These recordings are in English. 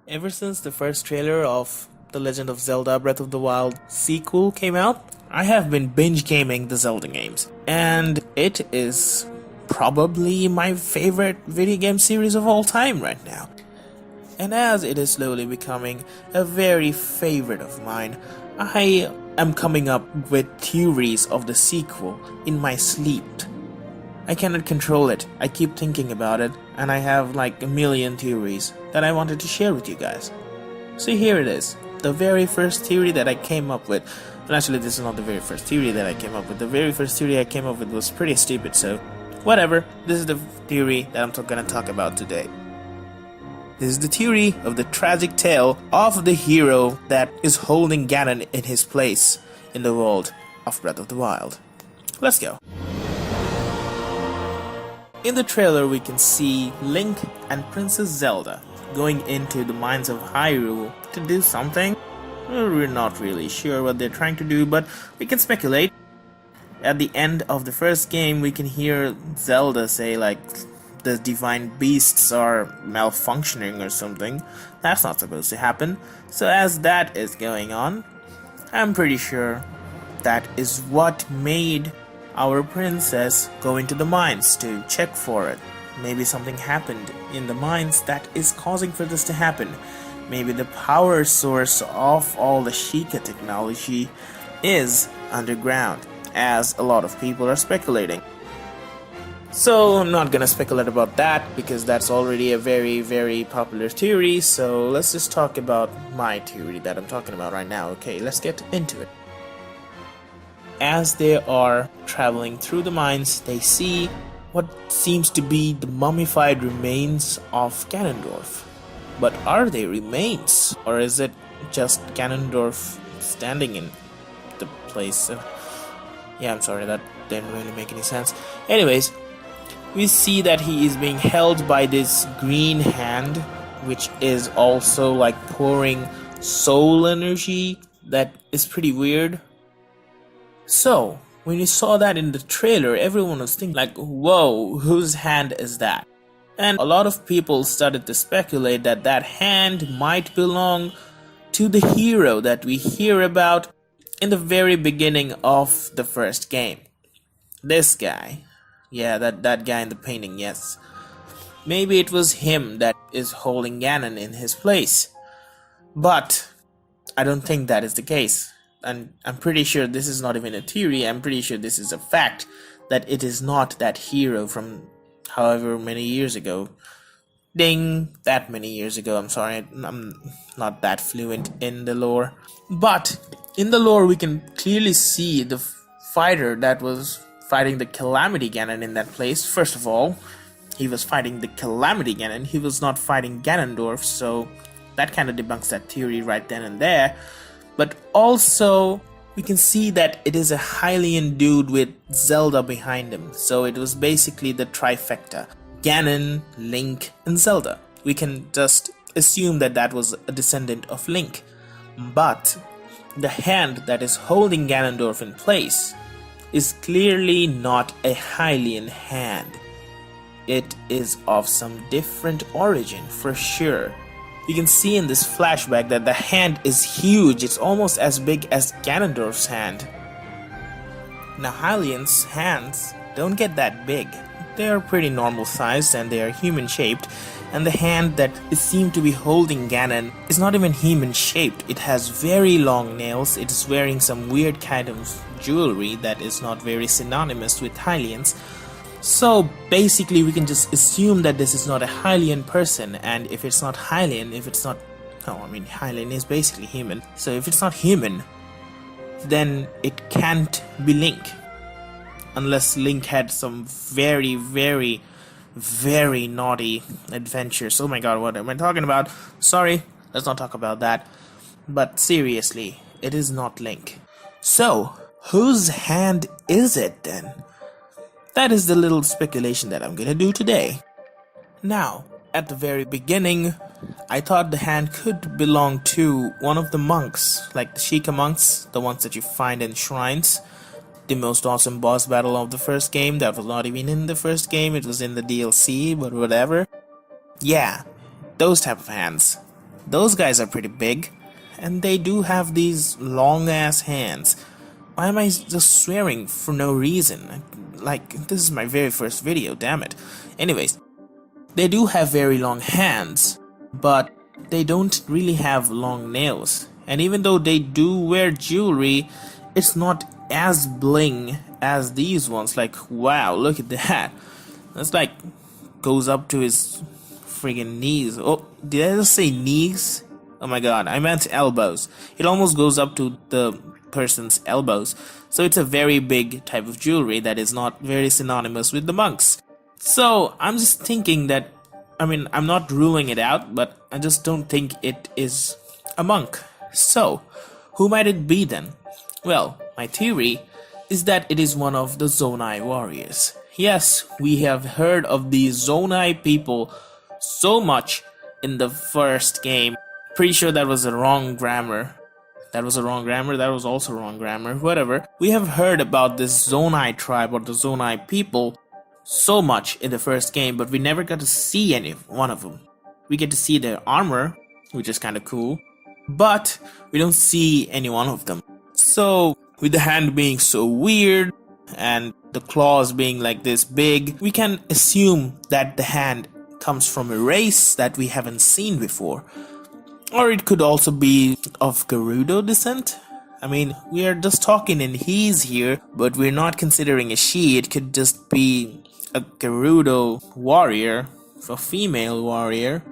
Ever since the first trailer of The Legend of Zelda Breath of the Wild sequel came out, I have been binge gaming the Zelda games, and it is probably my favorite video game series of all time right now. And as it is slowly becoming a very favorite of mine, I am coming up with theories of the sequel in my sleep. I cannot control it. I keep thinking about it, and I have like a million theories that I wanted to share with you guys. So here it is. The very first theory that I came up with, and actually this is not the very first theory that I came up with. The very first theory I came up with was pretty stupid, so whatever. This is the theory that I'm gonna talk about today. This is the theory of the tragic tale of the hero that is holding Ganon in his place in the world of Breath of the Wild. Let's go. In the trailer we can see Link and Princess Zelda going into the mines of Hyrule to do something. We're not really sure what they're trying to do, but we can speculate. At the end of the first game we can hear Zelda say like the divine beasts are malfunctioning or something. That's not supposed to happen. So as that is going on, I'm pretty sure that is what made our princess go into the mines to check for it. Maybe something happened in the mines that is causing for this to happen. Maybe the power source of all the Sheikah technology is underground, as a lot of people are speculating. So I'm not gonna speculate about that because that's already a very popular theory, so let's just talk about my theory that I'm talking about right now. Okay, let's get into it. As they are traveling through the mines, they see what seems to be the mummified remains of Ganondorf. But are they remains? Or is it just Ganondorf standing in the place? Yeah, I'm sorry, that didn't really make any sense. Anyways, we see that he is being held by this green hand, which is also like pouring soul energy. That is pretty weird. So, when we saw that in the trailer, everyone was thinking like, whoa, whose hand is that? And a lot of people started to speculate that that hand might belong to the hero that we hear about in the very beginning of the first game. This guy. Yeah, that guy in the painting, yes. Maybe it was him that is holding Ganon in his place. But I don't think that is the case. And I'm pretty sure this is not even a theory. I'm pretty sure this is a fact that it is not that hero from however many years ago. Ding, that many years ago. I'm sorry, I'm not that fluent in the lore. But in the lore we can clearly see the fighter that was fighting the Calamity Ganon in that place. First of all, he was fighting the Calamity Ganon. He was not fighting Ganondorf, so that kind of debunks that theory right then and there. But also, we can see that it is a Hylian dude with Zelda behind him. So it was basically the trifecta. Ganon, Link, and Zelda. We can just assume that that was a descendant of Link. But the hand that is holding Ganondorf in place is clearly not a Hylian hand. It is of some different origin for sure. You can see in this flashback that the hand is huge. It's almost as big as Ganondorf's hand. Now Hylian's hands don't get that big. They are pretty normal sized and they are human shaped. And the hand that is seen to be holding Ganon is not even human shaped. It has very long nails. It is wearing some weird kind of jewelry that is not very synonymous with Hylians. So basically we can just assume that this is not a Hylian person, and if it's not Hylian, Hylian is basically human. So if it's not human, then it can't be Link. Unless Link had some very naughty adventures. Oh my god, what am I talking about? Sorry, let's not talk about that. But seriously, it is not Link. So, whose hand is it then? That is the little speculation that I'm gonna do today. Now, at the very beginning, I thought the hand could belong to one of the monks, like the Sheikah monks, the ones that you find in shrines. The most awesome boss battle of the first game that was not even in the first game, it was in the DLC, but whatever. Yeah, those type of hands. those guys are pretty big, and they do have these long ass hands. Why am I just swearing for no reason? Like, this is my very first video, damn it. Anyways, they do have very long hands, but they don't really have long nails. And even though they do wear jewelry, it's not as bling as these ones. Like, wow, look at that. That's like, goes up to his friggin' knees. Oh, did I just say knees? Oh my god, I meant elbows. It almost goes up to the person's elbows. So it's a very big type of jewelry that is not very synonymous with the monks. So I'm just thinking that, I mean, I'm not ruling it out, but I just don't think it is a monk. So, who might it be then? Well, my theory is that it is one of the Zonai warriors. Yes, we have heard of the Zonai people so much in the first game. Pretty sure that was a wrong grammar. That was a wrong grammar, that was also wrong grammar, whatever. We have heard about this Zonai tribe or the Zonai people so much in the first game, but we never got to see any one of them. We get to see their armor, which is kind of cool, but we don't see any one of them. So, with the hand being so weird, and the claws being like this big, we can assume that the hand comes from a race that we haven't seen before. Or it could also be of Gerudo descent. I mean, we are just talking in he's here, but we're not considering a she. It could just be a Gerudo warrior, a female warrior,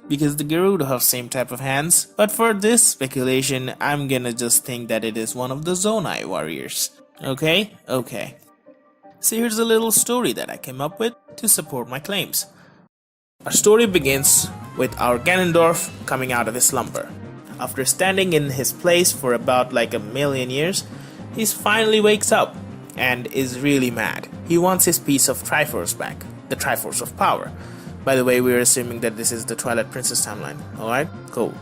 because the Gerudo have same type of hands. But for this speculation, I'm gonna just think that it is one of the Zonai warriors. Okay? Okay. So here's a little story that I came up with to support my claims. Our story begins with our Ganondorf coming out of his slumber. After standing in his place for about like a million years, he finally wakes up and is really mad. He wants his piece of Triforce back, the Triforce of Power. By the way, we're assuming that this is the Twilight Princess timeline, alright? Cool.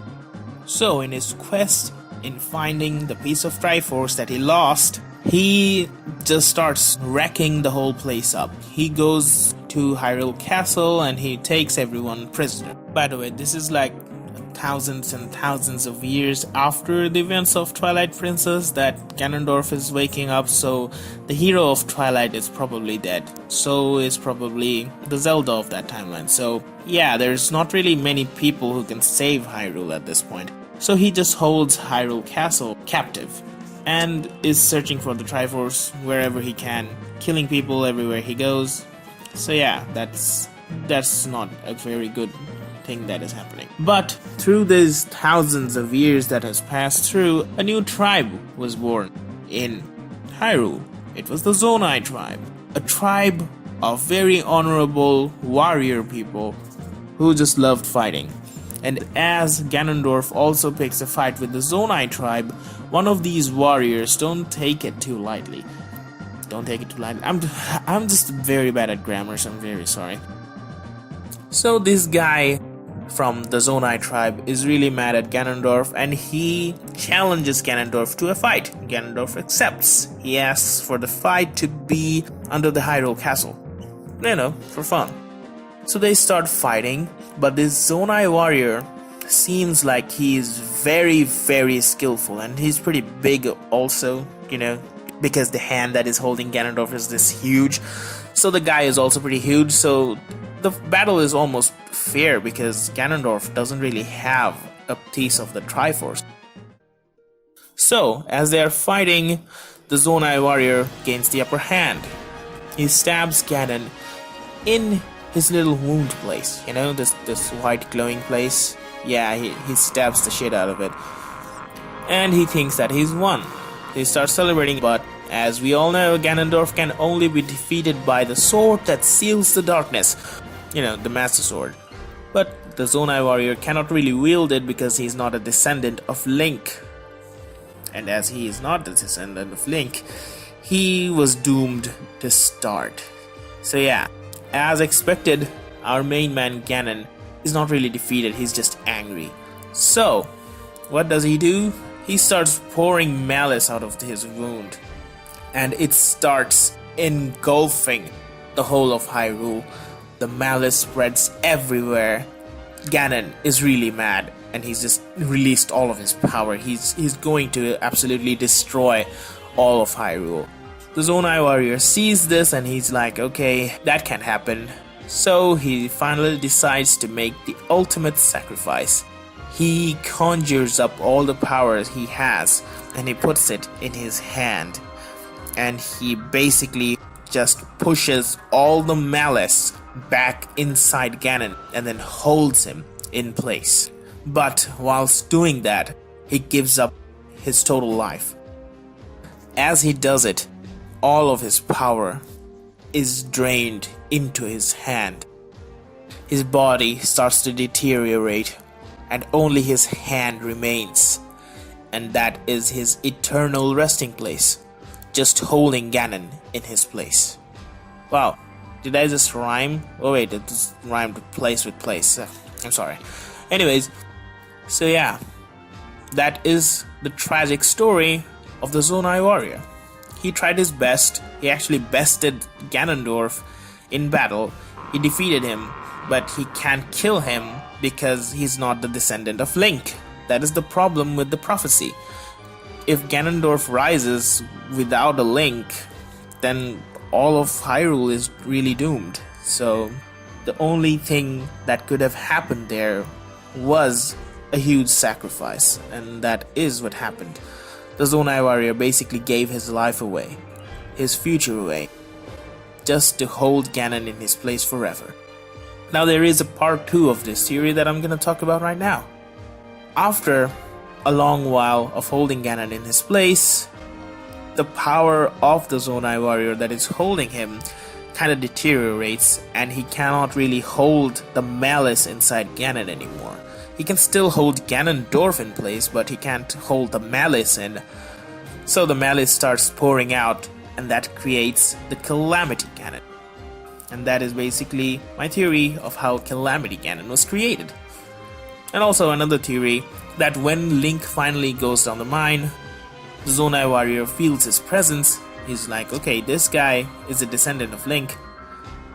So in his quest in finding the piece of Triforce that he lost, he just starts wrecking the whole place up. He goes to Hyrule Castle and he takes everyone prisoner. By the way, this is like thousands and thousands of years after the events of Twilight Princess that Ganondorf is waking up, so the hero of Twilight is probably dead. So is probably the Zelda of that timeline. So yeah, there's not really many people who can save Hyrule at this point. So he just holds Hyrule Castle captive and is searching for the Triforce wherever he can, killing people everywhere he goes. So yeah, that's not a very good thing that is happening. But through these thousands of years that has passed through, a new tribe was born in Hyrule. It was the Zonai tribe, a tribe of very honorable warrior people who just loved fighting. And as Ganondorf also picks a fight with the Zonai tribe, one of these warriors, don't take it too lightly. Don't take it too lightly. I'm just very bad at grammar, so I'm very sorry. So this guy from the Zonai tribe is really mad at Ganondorf and he challenges Ganondorf to a fight. Ganondorf accepts. He asks for the fight to be under the Hyrule Castle. You know, for fun. So they start fighting, but this Zonai warrior seems like he is very, very skillful, and he's pretty big also, you know, because the hand that is holding Ganondorf is this huge. So the guy is also pretty huge, so the battle is almost fair because Ganondorf doesn't really have a piece of the Triforce. So, as they are fighting, the Zonai warrior gains the upper hand. He stabs Ganon in his little wound place, you know, this white glowing place. Yeah, he stabs the shit out of it. And he thinks that he's won. He starts celebrating, but as we all know, Ganondorf can only be defeated by the sword that seals the darkness. You know, the Master Sword. But the Zonai warrior cannot really wield it because he's not a descendant of Link. And as he is not a descendant of Link, he was doomed to start. So yeah, as expected, our main man Ganon is not really defeated, he's just angry. So, what does he do? He starts pouring malice out of his wound. And it starts engulfing the whole of Hyrule. The malice spreads everywhere. Ganon is really mad and he's just released all of his power. He's going to absolutely destroy all of Hyrule. The Zonai warrior sees this and he's like, okay, that can't happen. So he finally decides to make the ultimate sacrifice. He conjures up all the powers he has and he puts it in his hand. And he basically just pushes all the malice back inside Ganon and then holds him in place. But whilst doing that, he gives up his total life. As he does it, all of his power is drained into his hand. His body starts to deteriorate and only his hand remains. And that is his eternal resting place, just holding Ganon in his place. Wow, did I just rhyme? Oh wait, it just rhymed place with place. I'm sorry. Anyways, so yeah, that is the tragic story of the Zonai warrior. He tried his best. He actually bested Ganondorf in battle. He defeated him, but he can't kill him because he's not the descendant of Link. That is the problem with the prophecy. If Ganondorf rises without a Link, then all of Hyrule is really doomed. So the only thing that could have happened there was a huge sacrifice, and that is what happened. The Zonai warrior basically gave his life away, his future away, just to hold Ganon in his place forever. Now there is a part 2 of this theory that I'm gonna talk about right now. After a long while of holding Ganon in his place, the power of the Zonai warrior that is holding him kind of deteriorates and he cannot really hold the malice inside Ganon anymore. He can still hold Ganondorf in place, but he can't hold the malice in. So the malice starts pouring out and that creates the Calamity Ganon. And that is basically my theory of how Calamity Ganon was created. And also another theory that when Link finally goes down the mine, the Zonai warrior feels his presence. He's like, okay, this guy is a descendant of Link.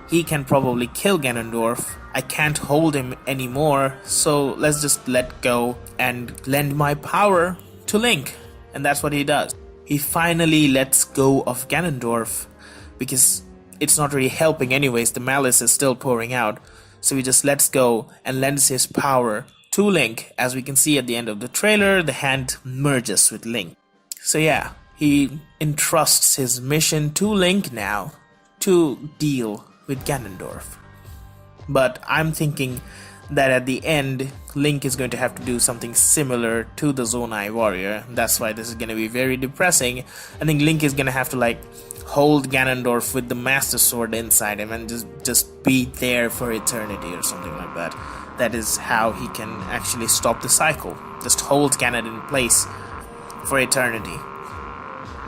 He can probably kill Ganondorf. I can't hold him anymore, so let's just let go and lend my power to Link. And that's what he does. He finally lets go of Ganondorf because it's not really helping anyways. The malice is still pouring out. So he just lets go and lends his power to Link. As we can see at the end of the trailer, the hand merges with Link. So yeah, he entrusts his mission to Link now to deal with Ganondorf. But I'm thinking that at the end, Link is going to have to do something similar to the Zonai warrior. That's why this is going to be very depressing. I think Link is going to have to like hold Ganondorf with the Master Sword inside him and just be there for eternity or something like that. That is how he can actually stop the cycle. Just hold Ganon in place for eternity.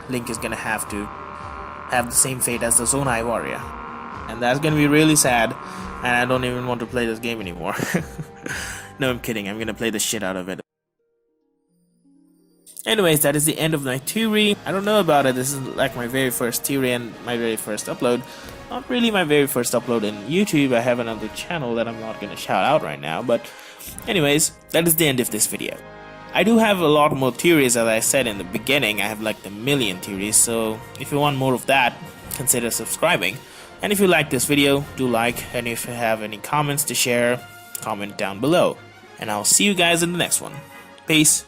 Link is going to have the same fate as the Zonai warrior. And that's going to be really sad. And I don't even want to play this game anymore. No, I'm kidding. I'm going to play the shit out of it. Anyways, that is the end of my theory. I don't know about it. This is like my very first theory and my very first upload. Not really my very first upload in YouTube. I have another channel that I'm not going to shout out right now. But anyways, that is the end of this video. I do have a lot more theories, as I said in the beginning. I have like a million theories. So if you want more of that, consider subscribing. And if you like this video, do like, and if you have any comments to share, comment down below. And I'll see you guys in the next one. Peace.